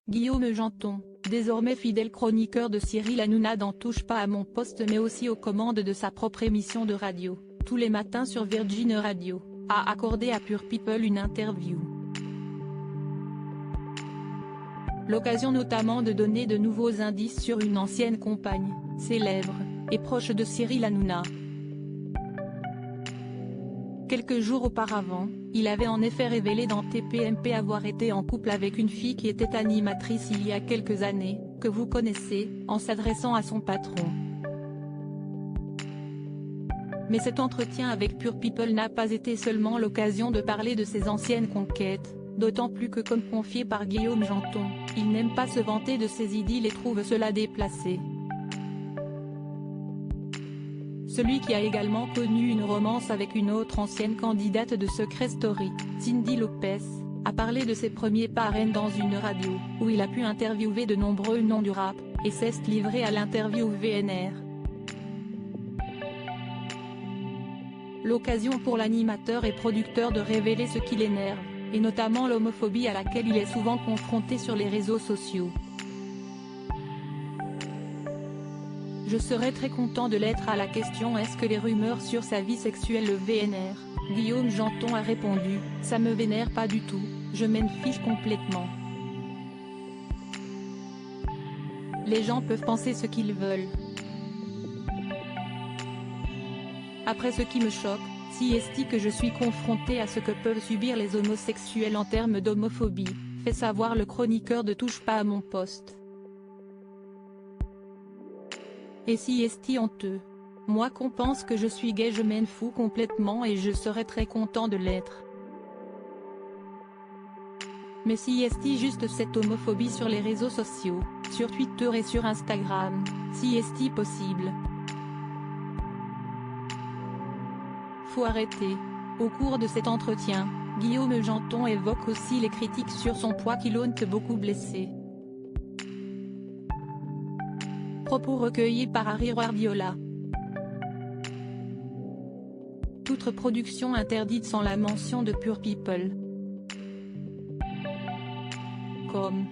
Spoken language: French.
Guillaume Janton, désormais fidèle chroniqueur de Cyril Hanouna dans Touche pas à mon poste mais aussi aux commandes de sa propre émission de radio, tous les matins sur Virgin Radio, a accordé à Pure People une interview. L'occasion notamment de donner de nouveaux indices sur une ancienne compagne, célèbre, et proche de Cyril Hanouna. Quelques jours auparavant, il avait en effet révélé dans TPMP avoir été en couple avec une fille qui était animatrice il y a quelques années, que vous connaissez, en s'adressant à son patron. Mais cet entretien avec Pure People n'a pas été seulement l'occasion de parler de ses anciennes conquêtes, d'autant plus que comme confié par Guillaume Janton, il n'aime pas se vanter de ses idylles et trouve cela déplacé. Celui qui a également connu une romance avec une autre ancienne candidate de Secret Story, Cyndi Lopez, a parlé de ses premiers pas à Rennes dans une radio, où il a pu interviewer de nombreux noms du rap, et s'est livré à l'interview VNR. L'occasion pour l'animateur et producteur de révéler ce qui l'énerve, et notamment l'homophobie à laquelle il est souvent confronté sur les réseaux sociaux. Je serais très content de l'être à la question est-ce que les rumeurs sur sa vie sexuelle le vénèrent, Guillaume Janton a répondu, ça me vénère pas du tout, je m'en fiche complètement. Les gens peuvent penser ce qu'ils veulent. Après ce qui me choque, si est que je suis confronté à ce que peuvent subir les homosexuels en termes d'homophobie, fait savoir le chroniqueur de Touche pas à mon poste. Et si est honteux. Moi qu'on pense que je suis gay je m'en fous complètement et je serais très content de l'être. Mais si est juste cette homophobie sur les réseaux sociaux, sur Twitter et sur Instagram, si est possible. Faut arrêter. Au cours de cet entretien, Guillaume Janton évoque aussi les critiques sur son poids qui l'ont beaucoup blessé. Propos recueillis par Harry Guardiola. Toute reproduction interdite sans la mention de Pure People. Comme